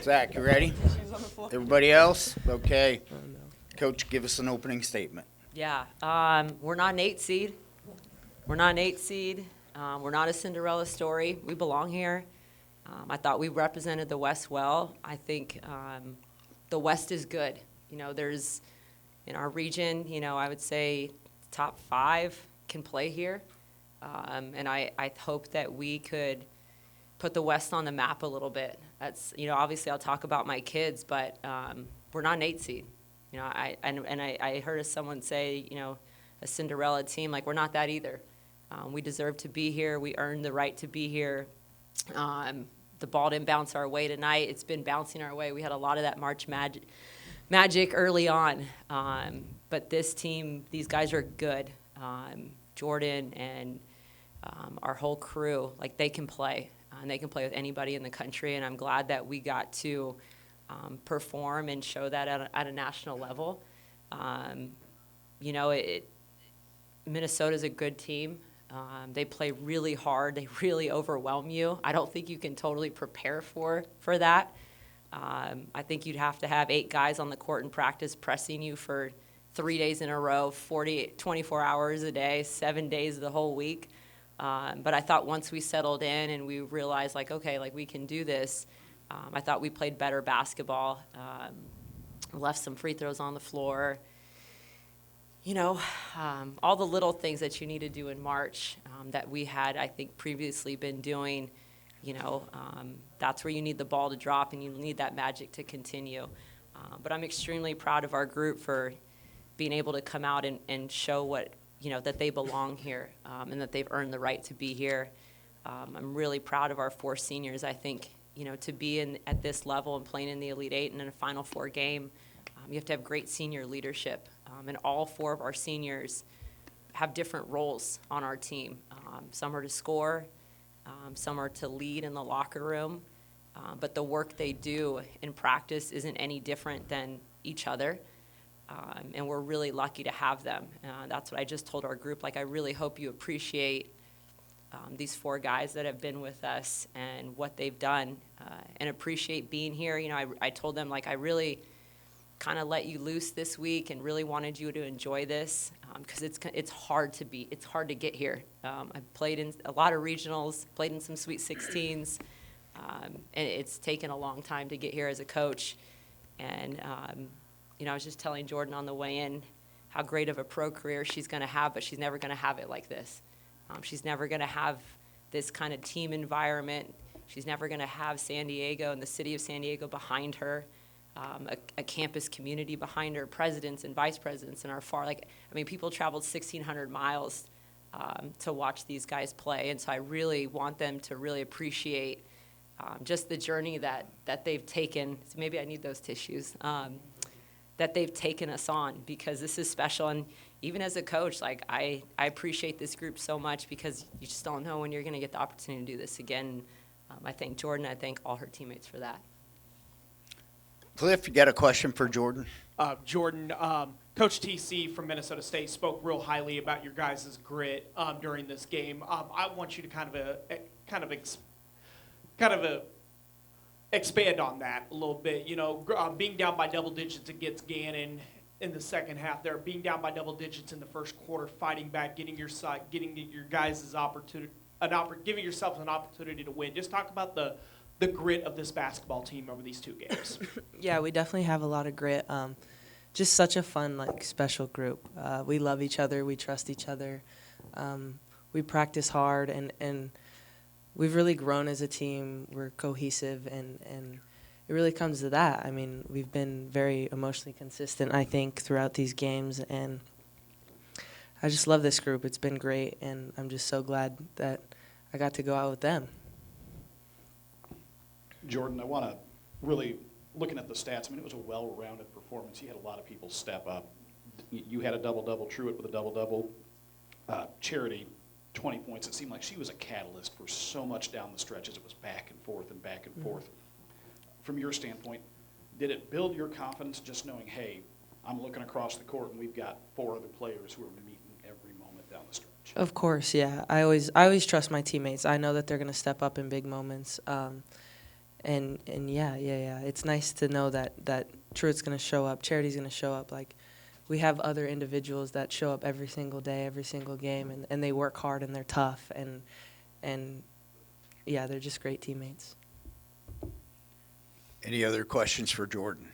Zach, you ready? Everybody else? Okay. Coach, give us an opening statement. Yeah, we're not an 8 seed. We're not an 8 seed. We're not a Cinderella story. We belong here. I thought we represented the West well. I think the West is good. You know, there's, in our region, you know, I would say top 5 can play here. And I hope that we could put the West on the map a little bit. That's, you know, obviously I'll talk about my kids, but we're not an 8 seed. You know, I heard someone say, you know, a Cinderella team, like we're not that either. We deserve to be here. We earned the right to be here. The ball didn't bounce our way tonight. It's been bouncing our way. We had a lot of that March magic early on. But this team, these guys are good. Jordan and our whole crew, like they can play. And they can play with anybody in the country. And I'm glad that we got to perform and show that at a national level. You know, Minnesota's a good team. They play really hard. They really overwhelm you. I don't think you can totally prepare for that. I think you'd have to have 8 guys on the court in practice pressing you for 3 days in a row, 24 hours a day, 7 days the whole week. But I thought once we settled in and we realized, like, okay, like we can do this, I thought we played better basketball, left some free throws on the floor. You know, all the little things that you need to do in March that we had, I think, previously been doing, you know, that's where you need the ball to drop and you need that magic to continue. But I'm extremely proud of our group for being able to come out and show what, you know, that they belong here and that they've earned the right to be here. I'm really proud of our 4 seniors. I think, you know, to be at this level and playing in the Elite Eight and in a Final Four game, you have to have great senior leadership. And all 4 of our seniors have different roles on our team. Some are to score, some are to lead in the locker room, but the work they do in practice isn't any different than each other. And we're really lucky to have them. That's what I just told our group. Like, I really hope you appreciate these 4 guys that have been with us and what they've done, and appreciate being here. You know, I told them, like, I really kind of let you loose this week and really wanted you to enjoy this because it's hard to get here. I've played in a lot of regionals, played in some Sweet 16s, and it's taken a long time to get here as a coach. And you know, I was just telling Jordan on the way in how great of a pro career she's going to have, but she's never going to have it like this. She's never going to have this kind of team environment. She's never going to have San Diego and the city of San Diego behind her, a campus community behind her, presidents and vice presidents in our people traveled 1,600 miles to watch these guys play. And so I really want them to really appreciate just the journey that they've taken. So maybe I need those tissues. That they've taken us on, because this is special. And even as a coach, like I appreciate this group so much because you just don't know when you're going to get the opportunity to do this again. I thank Jordan. I thank all her teammates for that. Cliff, you got a question for Jordan? Jordan, Coach TC from Minnesota State spoke real highly about your guys' grit during this game. I want you to kind of expand on that a little bit. You know, being down by double digits against Gannon in the second half there, being down by double digits in the first quarter, fighting back, getting your guys' opportunity, giving yourself an opportunity to win. Just talk about the grit of this basketball team over these 2 games. Yeah, we definitely have a lot of grit. Just such a fun, special group. We love each other. We trust each other. We practice hard, and we've really grown as a team. We're cohesive, and it really comes to that. I mean, we've been very emotionally consistent, I think, throughout these games, and I just love this group. It's been great, and I'm just so glad that I got to go out with them. Jordan, I want to really, looking at the stats, I mean, it was a well-rounded performance. You had a lot of people step up. You had a double-double, Truitt with a double-double. Charity, 20 points. It seemed like she was a catalyst for so much down the stretch as it was back and forth and back and forth. From your standpoint, did it build your confidence just knowing, hey, I'm looking across the court and we've got 4 other players who are meeting every moment down the stretch? Of course, yeah. I always trust my teammates. I know that they're gonna step up in big moments. And yeah. It's nice to know that Truett's gonna show up, Charity's gonna show up. Like, we have other individuals that show up every single day, every single game, and they work hard and they're tough and yeah, they're just great teammates. Any other questions for Jordan?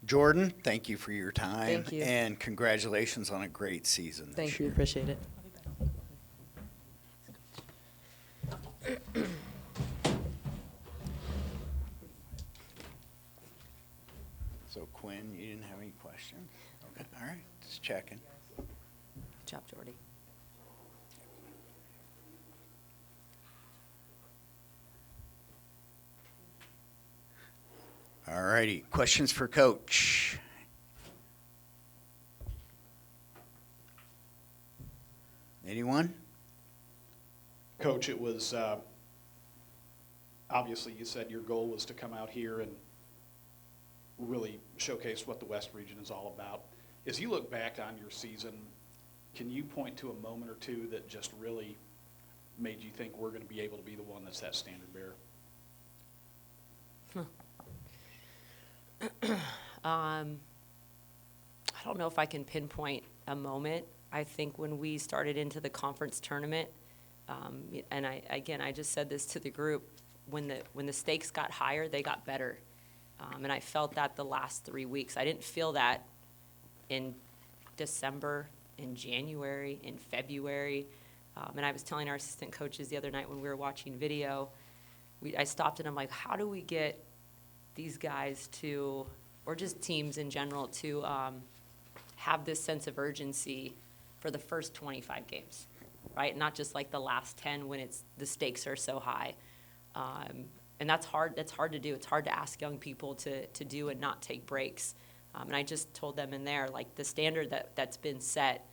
Jordan, thank you for your time. Thank you. And congratulations on a great season this Thank you, year. appreciate it. So Quinn, you didn't have any questions? Okay, all right, just checking. Good job, Jordy. All righty, questions for Coach? Anyone? Coach, it was, obviously you said your goal was to come out here and really showcase what the West region is all about. As you look back on your season, can you point to a moment or two that just really made you think we're going to be able to be the one that's that standard bearer? I don't know if I can pinpoint a moment. I think when we started into the conference tournament, and I just said this to the group, when the stakes got higher, they got better. And I felt that the last 3 weeks. I didn't feel that in December, in January, in February. And I was telling our assistant coaches the other night when we were watching video, I stopped and I'm like, how do we get these guys to, or just teams in general, to have this sense of urgency for the first 25 games, right? Not just like the last 10 when the stakes are so high. And that's hard to do. It's hard to ask young people to do and not take breaks. And I just told them in there, like, the standard that's been set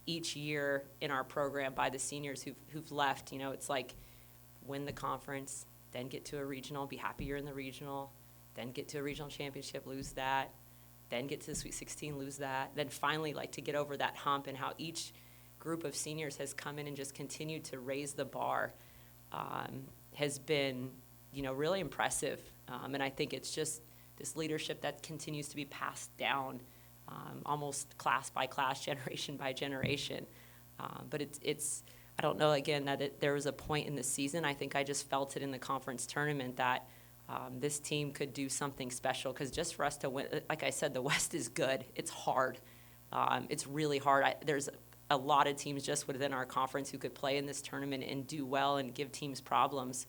each year in our program by the seniors who've left, it's like win the conference, then get to a regional, be happy you're in the regional, then get to a regional championship, lose that, then get to the Sweet 16, lose that, then finally like to get over that hump, and how each group of seniors has come in and just continued to raise the bar has been, really impressive. And I think it's just this leadership that continues to be passed down almost class by class, generation by generation. But it's I don't know, again, that there was a point in the season, I think I just felt it in the conference tournament, that this team could do something special. Because just for us to win, like I said, the West is good. It's hard. It's really hard. There's a lot of teams just within our conference who could play in this tournament and do well and give teams problems.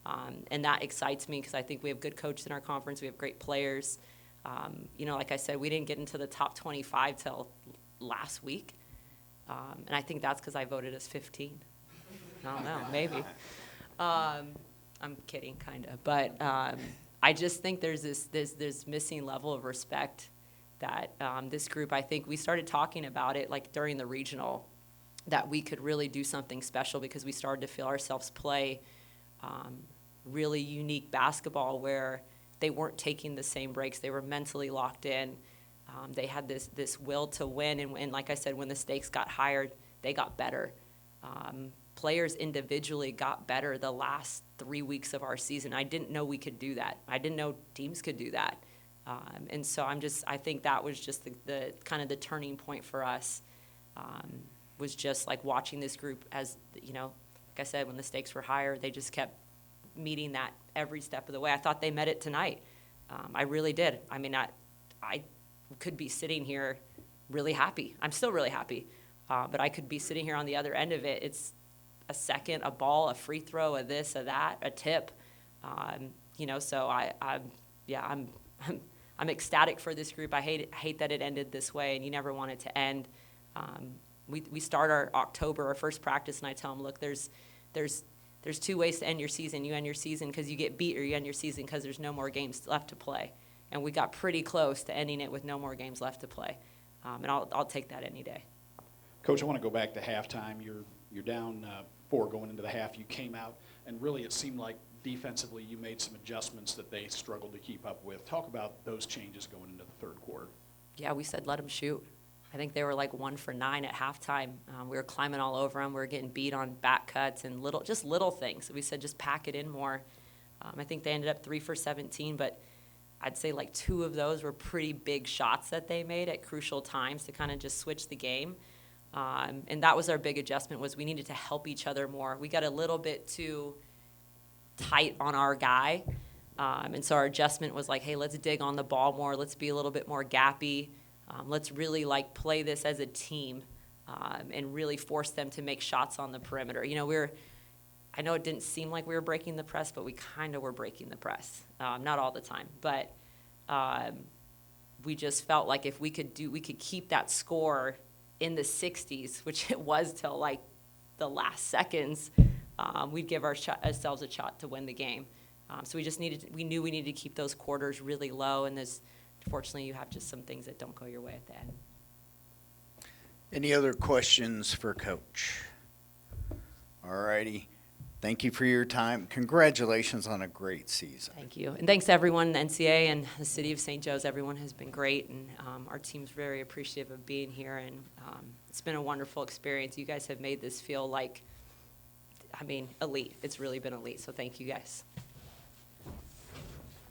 And that excites me because I think we have good coaches in our conference. We have great players. Like I said, we didn't get into the top 25 till last week. And I think that's because I voted as 15. I don't know, maybe. I'm kidding, kind of. But I just think there's this missing level of respect that this group, I think we started talking about it like during the regional, that we could really do something special because we started to feel ourselves play really unique basketball where they weren't taking the same breaks. They were mentally locked in. They had this will to win, and like I said, when the stakes got higher, they got better. Players individually got better the last 3 weeks of our season. I didn't know we could do that. I didn't know teams could do that. And so I think that was just the kind of the turning point for us, was just like watching this group as, like I said, when the stakes were higher, they just kept meeting that every step of the way. I thought they met it tonight. I really did. I mean, I could be sitting here really happy. I'm still really happy. But I could be sitting here on the other end of it. It's a second, a ball, a free throw, a this, a that, a tip. So I'm ecstatic for this group. I hate that it ended this way, and you never want it to end. We start our first practice, and I tell them, look, there's 2 ways to end your season. You end your season because you get beat, or you end your season because there's no more games left to play. And we got pretty close to ending it with no more games left to play. And I'll take that any day. Coach, I want to go back to halftime. You're down 4 going into the half. You came out, and really it seemed like defensively you made some adjustments that they struggled to keep up with. Talk about those changes going into the third quarter. Yeah, we said let them shoot. I think they were like 1 for 9 at halftime. We were climbing all over them. We were getting beat on back cuts and just little things. So we said just pack it in more. I think they ended up 3 for 17, but I'd say like 2 of those were pretty big shots that they made at crucial times to kind of just switch the game. And that was our big adjustment, was we needed to help each other more. We got a little bit too tight on our guy. And so our adjustment was like, hey, let's dig on the ball more. Let's be a little bit more gappy. Let's really like play this as a team and really force them to make shots on the perimeter. You know, I know it didn't seem like we were breaking the press, but we kind of were breaking the press. Not all the time, but we just felt like if we could keep that score in the 60s, which it was till like the last seconds, we'd give ourselves a shot to win the game. So we knew we needed to keep those quarters really low, and unfortunately, you have just some things that don't go your way at the end. Any other questions for Coach? All righty. Thank you for your time. Congratulations on a great season. Thank you. And thanks to everyone, the Ncaa and the city of St. Joe's. Everyone has been great, and our team's very appreciative of being here, and it's been a wonderful experience. You guys have made this feel like, elite. It's really been elite, so thank you guys.